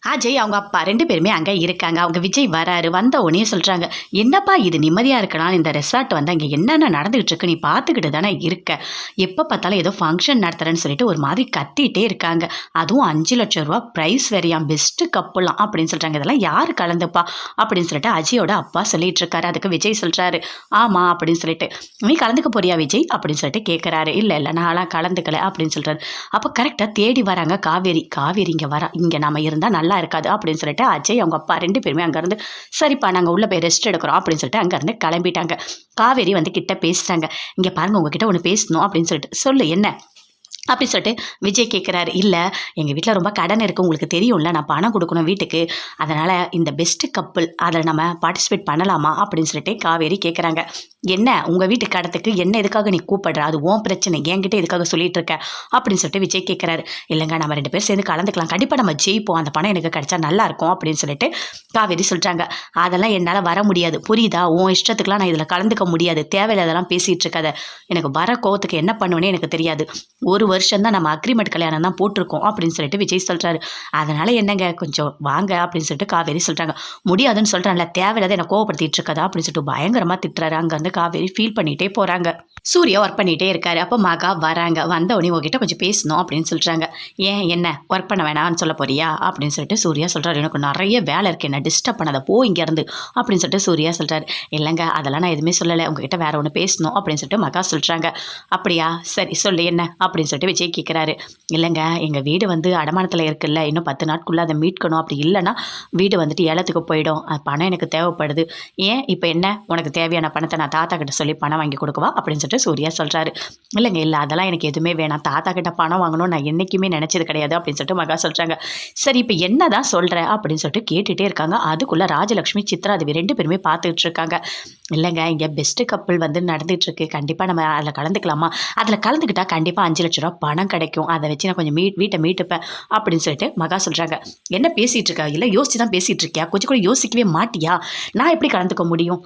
அஜய் அவங்க அப்பா 2 பேருமே அங்கே இருக்காங்க. அவங்க விஜய் வராரு. வந்த உடனே சொல்கிறாங்க, என்னப்பா இது நிம்மதியாக இருக்கலாம், இந்த ரெசார்ட் வந்து அங்கே என்னென்ன நடந்துகிட்டு இருக்கு நீ பார்த்துக்கிட்டு தானே இருக்க, எப்போ பார்த்தாலும் ஏதோ ஃபங்க்ஷன் நடத்துகிறேன்னு சொல்லிட்டு ஒரு மாதிரி கத்திட்டே இருக்காங்க. அதுவும் 5,00,000 ப்ரைஸ் வேறையாம், பெஸ்ட்டு கப்புலாம் அப்படின்னு சொல்கிறாங்க. இதெல்லாம் யார் கலந்துப்பா அப்படின்னு சொல்லிட்டு அஜயோட அப்பா சொல்லிட்டு இருக்காரு. அதுக்கு விஜய் சொல்கிறாரு, ஆமாம் அப்படின்னு சொல்லிட்டு, நீ கலந்துக்க போறியா விஜய் அப்படின்னு சொல்லிட்டு கேட்குறாரு. இல்லை இல்லை நான்லாம் கலந்துக்கலை அப்படின்னு சொல்கிறாரு. அப்போ கரெக்டாக தேடி வராங்க காவேரி. காவேரி இங்கே வரா, இங்கே நம்ம இருந்தால் நல்லா இருக்காது அப்படின்னு சொல்லிட்டு அஜய் அவங்க அப்பா 2 பேருமே அங்கேருந்து சரிப்பா நாங்கள் உள்ளே போய் ரெஸ்ட் எடுக்கிறோம் அப்படின்னு சொல்லிட்டு அங்கேருந்து கிளம்பிட்டாங்க. காவேரி வந்து கிட்ட பேசுகிறாங்க. இங்கே பாருங்கள் உங்ககிட்ட ஒன்று பேசணும் அப்படின்னு சொல்லிட்டு, சொல்லு என்ன அப்படி சொல்லிட்டு விஜய் கேட்குறாரு. இல்லை எங்கள் வீட்டில் ரொம்ப கடன் இருக்குது, உங்களுக்கு தெரியும்ல, நான் பணம் கொடுக்கணும் வீட்டுக்கு, அதனால் இந்த பெஸ்ட்டு கப்புள் அதில் நம்ம பார்ட்டிசிபேட் பண்ணலாமா அப்படின்னு சொல்லிட்டு காவேரி கேட்குறாங்க. என்ன உங்கள் வீட்டு கடத்துக்கு என்ன எதுக்காக நீ கூப்பிடுற, அது உன் பிரச்சனை, என்கிட்ட எதுக்காக சொல்லிட்டு இருக்க அப்படின்னு சொல்லிட்டு விஜய் கேட்குறாரு. இல்லைங்க நம்ம 2 பேர் சேர்ந்து கலந்துக்கலாம், கண்டிப்பாக நம்ம ஜெயிப்போம், அந்த பணம் எனக்கு கிடைச்சா நல்லாயிருக்கும் அப்படின்னு சொல்லிட்டு காவேரி சொல்கிறாங்க. அதெல்லாம் என்னால் வர முடியாது, புரியுதா, உன் இஷ்டத்துக்குலாம் நான் இதில் கலந்துக்க முடியாது, தேவையில்லாதெல்லாம் பேசிகிட்டு இருக்காத, எனக்கு வர கோவத்துக்கு என்ன பண்ணுவேன்னு எனக்கு தெரியாது, 1 வருஷம் தான் நம்ம அக்ரிமெண்ட் கல்யாணம் தான் போட்டிருக்கோம் அப்படின்னு சொல்லிட்டு விஜய் சொல்கிறாரு. அதனால் என்னங்க கொஞ்சம் வாங்க அப்படின்னு சொல்லிட்டு காவேரி சொல்கிறாங்க. முடியாதுன்னு சொல்கிறான்ல, தேவையில்லாத என்னை கோவப்படுத்திட்டு இருக்கதா அப்படின்னு சொல்லிட்டு பயங்கரமாக திட்டுறாரு. அங்கேருந்து காவேரி ஃபீல் பண்ணிகிட்டே போகிறாங்க. சூர்யா ஒர்க் பண்ணிகிட்டே இருக்காரு. அப்போ மகா வராங்க. வந்த உடனே உங்ககிட்ட கொஞ்சம் பேசணும் அப்படின்னு சொல்கிறாங்க. ஏன் என்ன ஒர்க் பண்ண வேணாம்னு சொல்ல போறியா அப்படின்னு சொல்லிட்டு சூர்யா சொல்கிறாரு. எனக்கு நிறைய வேலை இருக்குது, என்ன டிஸ்டர்ப் பண்ணாத போ இங்கேருந்து அப்படின்னு சொல்லிட்டு சூர்யா சொல்கிறாரு. இல்லைங்க அதெல்லாம் நான் எதுவுமே சொல்லலை, உங்ககிட்ட வேற ஒன்று பேசணும் அப்படின்னு சொல்லிட்டு மகா சொல்கிறாங்க. அப்படியா சரி சொல்லு என்ன அப்படின்னு சொல்லிட்டு விஜய் கேட்குறாரு. இல்லைங்க எங்கள் வீடு வந்து அடமானத்தில் இருக்குல்ல, இன்னும் 10 நாட்குள்ளே அதை மீட்கணும், அப்படி இல்லைன்னா வீடு வந்துட்டு ஏலத்துக்கு போயிடும், பணம் எனக்கு தேவைப்படுது, ஏன் இப்போ என்ன உனக்கு தேவையான பணத்தை நான் தாத்தா கிட்ட சொல்லி பணம் வாங்கி கொடுக்கவா அப்படின்னு சொல்லிட்டு சூர்யா சொல்கிறாரு. இல்லைங்க இல்லை அதெல்லாம் எனக்கு எதுவுமே வேணாம், தாத்தா கிட்ட பணம் வாங்கணும் நான் என்றைக்குமே நினச்சது கிடையாது அப்படின்னு சொல்லிட்டு மகா சொல்கிறாங்க. சரி இப்போ என்ன தான் சொல்கிற அப்படின்னு சொல்லிட்டு கேட்டுகிட்டே இருக்காங்க. அதுக்குள்ளே ராஜலக்ஷ்மி சித்ராதேவி 2 பேருமே பார்த்துக்கிட்டு இருக்காங்க. இல்லைங்க இங்கே பெஸ்ட்டு கப்புள் வந்து நடந்துகிட்ருக்கு, கண்டிப்பாக நம்ம அதில் கலந்துக்கலாமா, அதில் கலந்துக்கிட்டால் கண்டிப்பாக 5,00,000 பணம் கிடைக்கும், அதை வச்சு நான் கொஞ்சம் வீட்டை மீட்டுப்பேன் அப்படின்னு சொல்லிட்டு மகா சொல்கிறாங்க. என்ன பேசிகிட்டு இருக்கா, இல்லை யோசிச்சு தான் பேசிகிட்டு இருக்கியா, கொஞ்சம் கூட யோசிக்கவே மாட்டியா, நான் எப்படி கலந்துக்க முடியும்,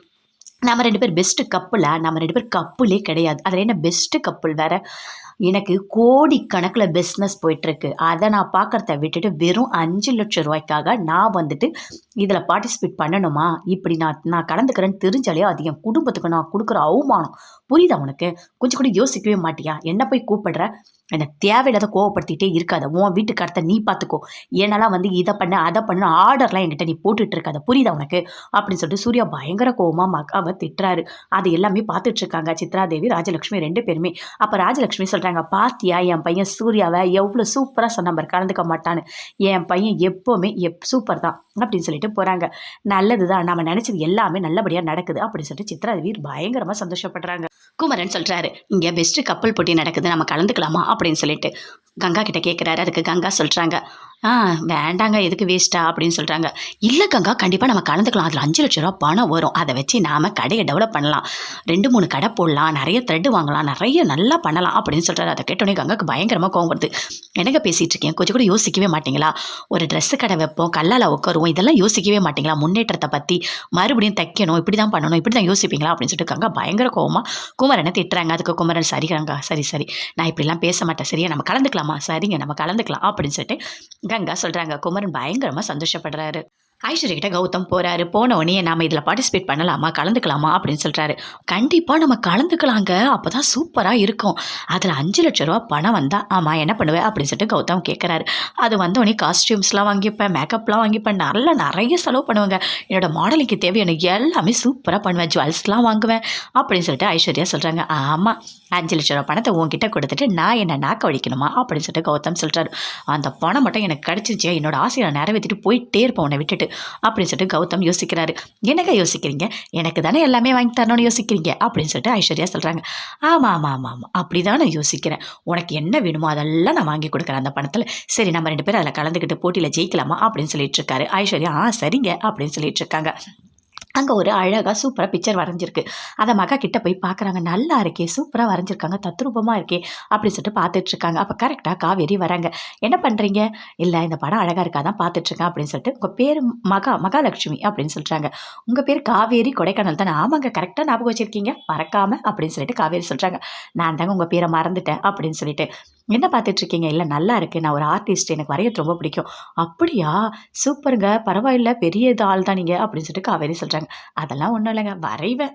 நம்ம 2 பேர் பெஸ்ட்டு கப்புளா, நம்ம 2 பேர் கப்புளே கிடையாது, அதில் என்ன பெஸ்ட்டு கப்புள் வேறு, எனக்கு கோடிக்கணக்கில் பிஸ்னஸ் போயிட்டுருக்கு, அதை நான் பார்க்குறத விட்டுட்டு வெறும் 5,00,000 நான் வந்துட்டு இதில் பார்ட்டிசிபேட் பண்ணணுமா, இப்படி நான் கலந்துக்கிறேன்னு தெரிஞ்சாலே அது என் குடும்பத்துக்கு நான் கொடுக்குற அவமானம், புரியுதா உனக்கு, கொஞ்சம் கூட யோசிக்கவே மாட்டியா, என்ன போய் கூப்பிடுற, என்னை தேவையில்லாத கோவப்படுத்திகிட்டே இருக்காத, உன் வீட்டுக்கு அடுத்த நீ பார்த்துக்கோ, ஏன்னாலாம் வந்து இதை பண்ண அதை பண்ண ஆர்டர்லாம் என்கிட்ட நீ போட்டுட்டு இருக்காத, புரியுதா உனக்கு அப்படின்னு சொல்லிட்டு சூர்யா பயங்கர கோவமாக மகாவை திட்டுறாரு. அது எல்லாமே பார்த்துட்ருக்காங்க சித்ராதேவி ராஜலக்ஷ்மி 2 பேருமே. அப்போ ராஜலக்ஷ்மி சொல்கிறாங்க, பாத்தியா என் பையன் சூர்யாவை எவ்வளோ சூப்பராக சொன்ன மாதிரி கலந்துக்க மாட்டான்னு, என் பையன் எப்போவுமே சூப்பர் தான் அப்படின்னு சொல்லிட்டு போகிறாங்க. நல்லது தான், நம்ம நினச்சது எல்லாமே நல்லபடியாக நடக்குது அப்படின்னு சொல்லிட்டு சித்ராதேவி பயங்கரமாக சந்தோஷப்படுறாங்க. குமரன் சொல்கிறாரு, இங்கே பெஸ்ட்டு கப்பல் போட்டி நடக்குது, நம்ம கலந்துக்கலாமா அப்படின்னு சொல்லிட்டு கங்கா கிட்ட கேட்குறாரு. அதுக்கு கங்கா சொல்கிறாங்க, வேண்டாங்க எதுக்கு வேஸ்ட்டா அப்படின்னு சொல்கிறாங்க. இல்லை கங்கா கண்டிப்பாக நம்ம கலந்துக்கலாம், அதில் 5,00,000 பணம் வரும், அதை வச்சு நாம் கடையை டெவலப் பண்ணலாம், 2-3 கடை போடலாம், நிறைய த்ரெட்டு வாங்கலாம், நிறைய நல்லா பண்ணலாம் அப்படின்னு சொல்கிறாரு. அதை கேட்டோடனே கங்காவுக்கு பயங்கரமாக கோவம் வருது. எனக்கு பேசிகிட்டு இருக்கேன், கொஞ்சம் கூட யோசிக்கவே மாட்டிங்களா, ஒரு ட்ரெஸ்ஸு கடை வைப்போம், கல்லால் உட்காருவோம், இதெல்லாம் யோசிக்கவே மாட்டிங்களா, முன்னேற்றத்தை பற்றி மறுபடியும் தைக்கணும், இப்படி தான் பண்ணணும், இப்படி தான் யோசிப்பீங்களா அப்படின்னு சொல்லிட்டு கங்கா பயங்கர கோவமாக குமரனை திட்டுறாங்க. அதுக்கு குமரன், சரி கங்கா சரி நான் இப்படிலாம் பேச மாட்டேன், சரியா நம்ம கலந்துக்கலாமா, சரிங்க நம்ம கலந்துக்கலாம் அப்படின்னு சொல்லிட்டு கங்கா சொல்கிறாங்க. குமரன் பயங்கரமாக சந்தோஷப்படுறாரு. ஐஸ்வர்யா கிட்ட கௌதம் போகிறாரு. போன உடனே நாம் இதில் பார்ட்டிசிபேட் பண்ணலாமா, கலந்துக்கலாமா அப்படின்னு சொல்கிறாரு. கண்டிப்பாக நம்ம கலந்துக்கலாங்க, அப்போ தான் சூப்பராக இருக்கும், அதில் 5,00,000 பணம் வந்தால் ஆமாம் என்ன பண்ணுவேன் அப்படின்னு சொல்லிட்டு கௌதம் கேட்குறாரு. அது வந்தோடனே காஸ்டியூம்ஸ்லாம் வாங்கிப்பேன், மேக்கப்லாம் வாங்கிப்பேன், நிறைய செலவு பண்ணுவேங்க, என்னோட மாடலுக்கு தேவையான எல்லாமே சூப்பராக பண்ணுவேன், ஜுவல்ஸ்லாம் வாங்குவேன் அப்படின்னு சொல்லிட்டு ஐஸ்வர்யா சொல்கிறாங்க. ஆமாம் 5,00,000 பணத்தை உங்ககிட்ட கொடுத்துட்டு நான் என்ன நாக்க வடிக்கணுமா அப்படின்னு சொல்லிட்டு கௌதம் சொல்கிறாரு. அந்த பணம் மட்டும் எனக்கு கிடச்சிச்சு, என்னோட ஆசையை நான் நிறைவேற்றிட்டு போயிட்டே இருப்பேன் உன்னை விட்டுட்டு அப்படின்னு சொல்லிட்டு கௌதம் யோசிக்கிறாரு. என்னங்க யோசிக்கிறீங்க, எனக்கு தானே எல்லாமே வாங்கி தரணும்னு யோசிக்கிறீங்க அப்படின்னு சொல்லிட்டு ஐஸ்வர்யா சொல்கிறாங்க. ஆமாம் அப்படி தான் நான் யோசிக்கிறேன், உனக்கு என்ன வேணுமோ அதெல்லாம் நான் வாங்கி கொடுக்குறேன் அந்த பணத்தில், சரி நம்ம 2 பேரும் அதில் கலந்துக்கிட்டு போட்டியில் ஜெயிக்கலாமா அப்படின்னு சொல்லிட்டு இருக்காரு. ஐஸ்வர்யா சரிங்க அப்படின்னு சொல்லிட்டு இருக்காங்க. அங்கே ஒரு அழகாக சூப்பராக பிக்சர் வரைஞ்சிருக்கு. அதை மகா கிட்ட போய் பார்க்குறாங்க. நல்லா இருக்கே, சூப்பராக வரைஞ்சிருக்காங்க, தத்ரூபமாக இருக்கே அப்படின்னு சொல்லிட்டு பார்த்துட்ருக்காங்க. அப்போ கரெக்டாக காவேரி வராங்க. என்ன பண்ணுறீங்க, இல்லை இந்த படம் அழகாக இருக்கா தான் பார்த்துட்ருக்கேன் அப்படின்னு சொல்லிட்டு, உங்கள் பேர் மகாலட்சுமி அப்படின்னு சொல்கிறாங்க. உங்கள் பேர் காவேரி கொடைக்கானல் தானே, ஆமாங்க கரெக்டாக ஞாபகம் வச்சுருக்கீங்க மறக்காமல் அப்படின்னு சொல்லிட்டு காவேரி சொல்கிறாங்க. நான் தாங்க உங்கள் பேரை மறந்துட்டேன் அப்படின்னு சொல்லிட்டு என்ன பார்த்துட்ருக்கீங்க? இல்ல நல்லா இருக்கு. நான் ஒரு ஆர்டிஸ்ட். எனக்கு வரையறது ரொம்ப பிடிக்கும். அப்படியா? சூப்பர்ங்க. பரவாயில்ல. பெரிய இது ஆள் தான் நீங்க அப்படின்னு சொல்லிட்டு காவேரி சொல்றாங்க. அதெல்லாம் ஒண்ணும் இல்லங்க. வரைவேன்.